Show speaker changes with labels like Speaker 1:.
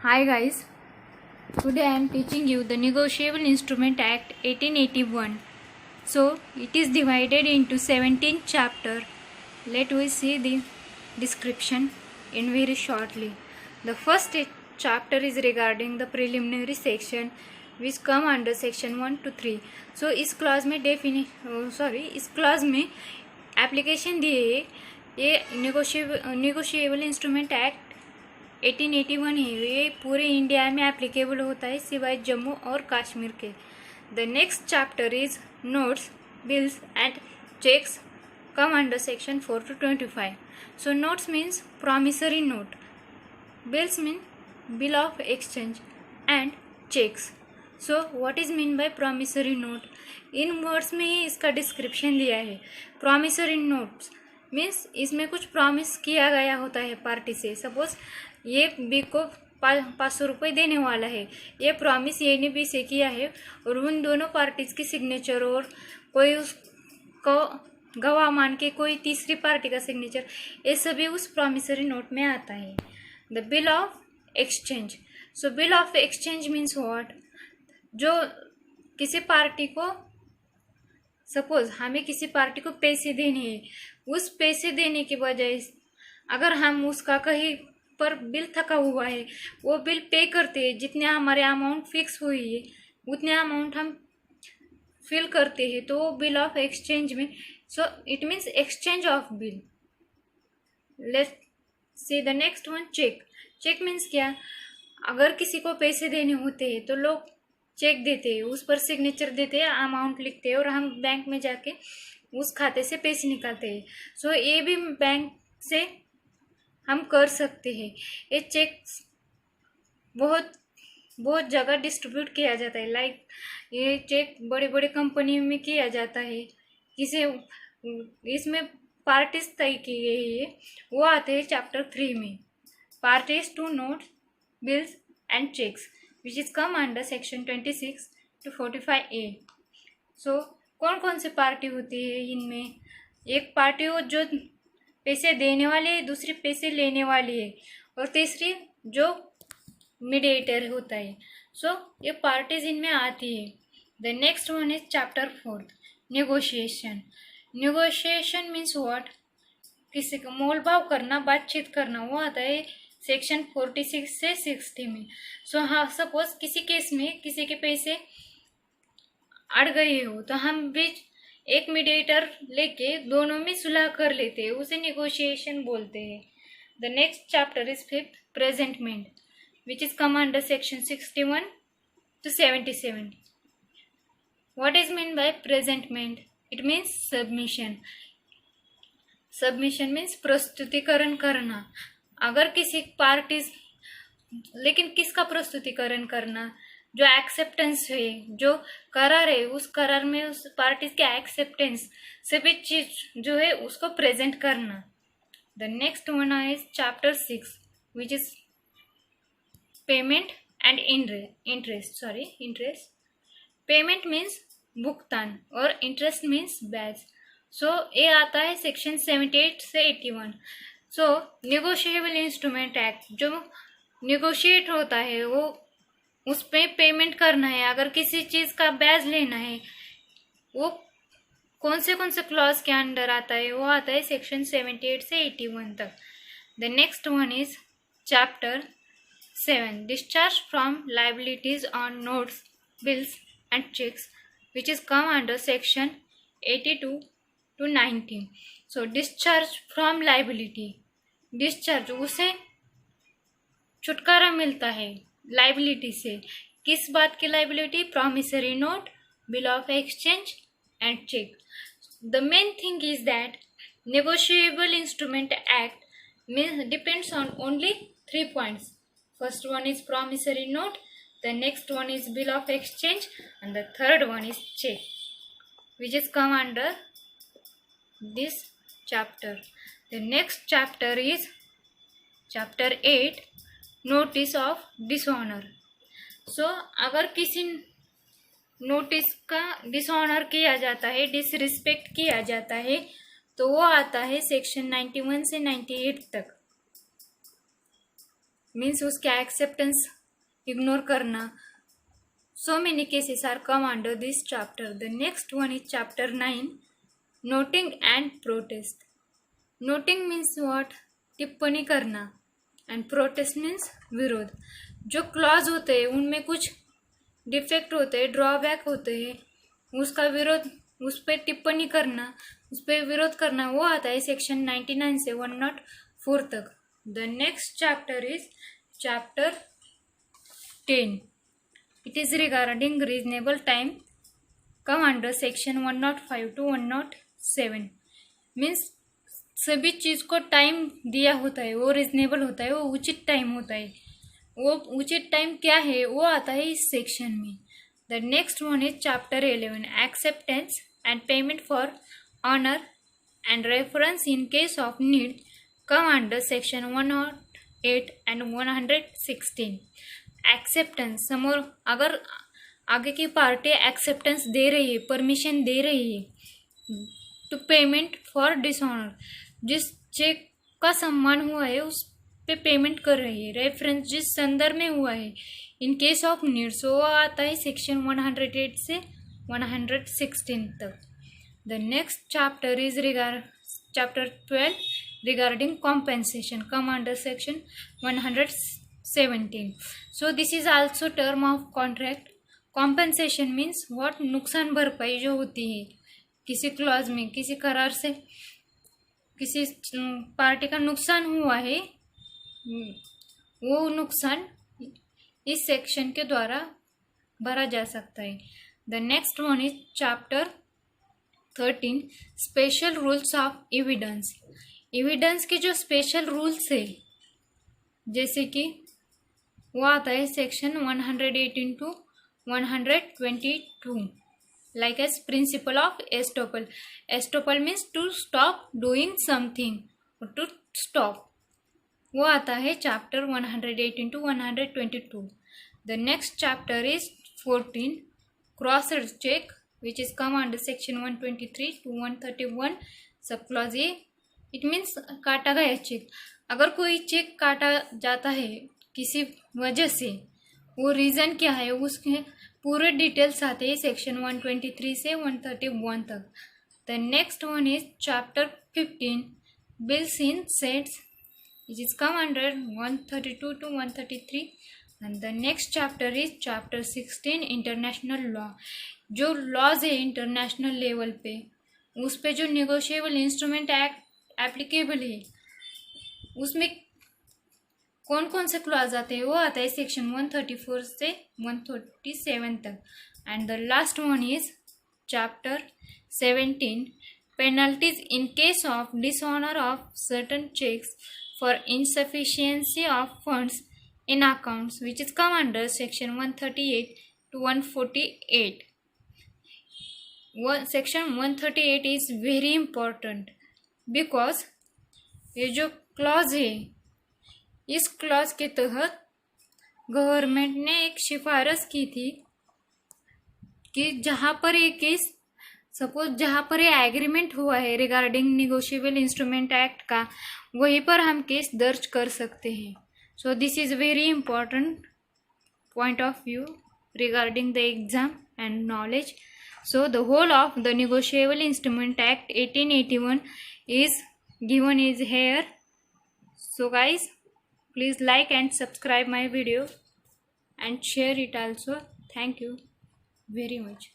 Speaker 1: Hi guys, today I am teaching you the Negotiable Instrument Act 1881. So it is divided into 17 chapters. Let us see the description in very shortly. The first chapter is regarding the preliminary section which come under section 1 to 3. So इस class में इस class में application दिए है ये negotiable instrument act 1881 है। ये पूरे इंडिया में एप्लीकेबल होता है सिवाय जम्मू और कश्मीर के। The next chapter is notes, bills and cheques come under section 4 to 25. So notes means promissory note, bills mean bill of exchange and checks. So what is mean by promissory note? In words में ही इसका description दिया है। promissory notes means इसमें कुछ promise किया गया होता है पार्टी से। सपोज ये बी को 500 रुपये देने वाला है, ये प्रॉमिस ए ने बी से किया है और उन दोनों पार्टीज की सिग्नेचर और कोई उसको गवाह मान के कोई तीसरी पार्टी का सिग्नेचर, ये सभी उस प्रॉमिसरी नोट में आता है। The bill of exchange. So bill of exchange means what? जो किसी पार्टी को, सपोज हमें किसी पार्टी को पैसे देने हैं, उस पैसे देने के बजाय अगर हम उसका कहीं पर बिल थका हुआ है वो बिल पे करते हैं, जितने हमारे अमाउंट फिक्स हुई है उतने अमाउंट हम फिल करते हैं, तो वो बिल ऑफ एक्सचेंज में। So it means exchange of bill. Let's see the next one, cheque. Cheque means क्या? अगर किसी को पैसे देने होते हैं तो लोग चेक देते हैं, उस पर सिग्नेचर देते हैं, अमाउंट लिखते हैं और हम बैंक में जाके उस खाते से पैसे निकालते हैं। सो ये भी बैंक से हम कर सकते हैं। ये चेक बहुत जगह डिस्ट्रीब्यूट किया जाता है। लाइक ये चेक बड़े बड़े कंपनी में किया जाता है। किसी इसमें पार्टीज तय की गई है, वो आते हैं चैप्टर 3 में। Parties to note, bills and cheques which is come under section 26 to 45A। So कौन कौन सी पार्टी होती है इनमें? एक पार्टी हो जो पैसे देने वाली है, दूसरी पैसे लेने वाली है और तीसरी जो मीडिएटर होता है। सो ये पार्टीज इनमें आती है। The next one is chapter 4, negotiation. Negotiation means what? किसी का मोल भाव करना, बातचीत करना, वो आता है सेक्शन 46 से 60 में। सो हाँ, सपोज किसी केस में किसी के पैसे अड़ गए हो तो हम भी एक मीडिएटर लेके दोनों में सुलह कर लेते हैं, उसे नेगोशिएशन बोलते हैं। The next chapter is 5th, presentment, which is come under section 61 to 77. What is mean by presentment? It means submission. Submission means प्रस्तुतिकरण करना। अगर किसी पार्टी, लेकिन किसका प्रस्तुतिकरण करना? जो एक्सेप्टेंस है, जो करार है, उस करार में उस पार्टी के एक्सेप्टेंस सभी चीज जो है उसको प्रेजेंट करना। The next one is chapter 6 which is payment and interest. Payment means भुगतान और इंटरेस्ट मीन्स ब्याज। सो ये आता है सेक्शन 78 से 81। सो नेगोशिएबल इंस्ट्रूमेंट एक्ट जो नेगोशिएट होता है वो उस पर पेमेंट करना है। अगर किसी चीज का ब्याज लेना है वो कौन से क्लॉज के अंडर आता है? वो आता है सेक्शन 78 से 81 तक। The next one is chapter 7, discharge from liabilities on notes, bills and checks which is come under section 82 to 90. So discharge from liability, discharge उसे छुटकारा मिलता है लाइबिलिटी से। किस बात की liability? Promissory note, bill of exchange and cheque. The main thing is that negotiable instrument act depends on only 3 points. First one is promissory note, the next one is bill of exchange, and the third one is check, which is come under this chapter. The next chapter is chapter 8, notice of dishonor. So अगर किसी notice का dishonour किया जाता है, disrespect किया जाता है, तो वो आता है सेक्शन 91 से 98 तक, मीन्स उसके एक्सेप्टेंस इग्नोर करना. So many cases are come under this chapter. The next one is chapter 9, noting and protest. Noting means what? टिप्पणी करना. And protest means विरोध. जो क्लॉज होते हैं उनमें कुछ डिफेक्ट होते हैं, ड्रॉबैक होते हैं, उसका विरोध, उस पर टिप्पणी करना, उस पर विरोध करना, वो आता है सेक्शन 99 से 104 तक. The next chapter is chapter 10. It is regarding reasonable time, come under section 105 to 107. Means सभी चीज को टाइम दिया होता है, वो रिजनेबल होता है, वो उचित टाइम होता है. वो उचित टाइम क्या है वो आता है इस सेक्शन में. The next one is chapter 11, acceptance and payment for honour and reference in case of need, come under section 108 and 116. Acceptance, समोर अगर आगे की पार्टी एक्सेप्टेंस दे रही है, परमिशन दे रही है टू पेमेंट फॉर डिसऑनर, जिस चेक का सम्मान हुआ है उस पे पेमेंट कर रही है, रेफरेंस जिस संदर्भ में हुआ है, इन केस ऑफ नीड्स, वो आता है सेक्शन 108 से 116 तक. The next chapter is chapter 12 regarding compensation, come under section 117. So this is also term of contract. Compensation means what? नुकसान भरपाई जो होती है किसी क्लॉज में, किसी करार से किसी पार्टी का नुकसान हुआ है, वो नुकसान इस सेक्शन के द्वारा भरा जा सकता है. The next one is chapter 13, special rules of evidence. Evidence के जो स्पेशल रूल्स है, जैसे कि वो आता है section 118 to 122, like as principle of estoppel. Estoppel means to stop doing something, to stop, वो आता है chapter 118 to 122. The next chapter is 14, cross cheque, which is come under section 123 to 131, sub clause A. It means काटा गया check. अगर कोई check काटा जाता है किसी वजह से, वो रीज़न क्या है उसके पूरे डिटेल्स आते हैं सेक्शन 123 से 131 तक. The next one is chapter 15, bills in sets, which is come under 132 to 133. And the next chapter is chapter 16, international law. जो लॉज है इंटरनेशनल लेवल पे, उस पे जो नेगोशिएबल इंस्ट्रूमेंट एक्ट एप्लीकेबल है, उसमें कौन कौन से क्लॉज आते हैं वो आता है सेक्शन 134 से 137 तक. And the last one is chapter 17, penalties in case of dishonour of certain cheques for insufficiency of funds in accounts, which is come under section 138 to 148. Section 138 is very important because ये जो clause है, इस clause के तहत government ने एक सिफारिश की थी कि जहाँ पर ये केस, सपोज जहाँ पर ये एग्रीमेंट हुआ है रिगार्डिंग निगोशिएबल इंस्ट्रूमेंट एक्ट का, वहीं पर हम केस दर्ज कर सकते हैं. So this is very important point of view regarding the exam and knowledge. So the whole of the Negotiable Instrument Act 1881 is given is here. So guys, please like and subscribe my video and share it also. Thank you very much.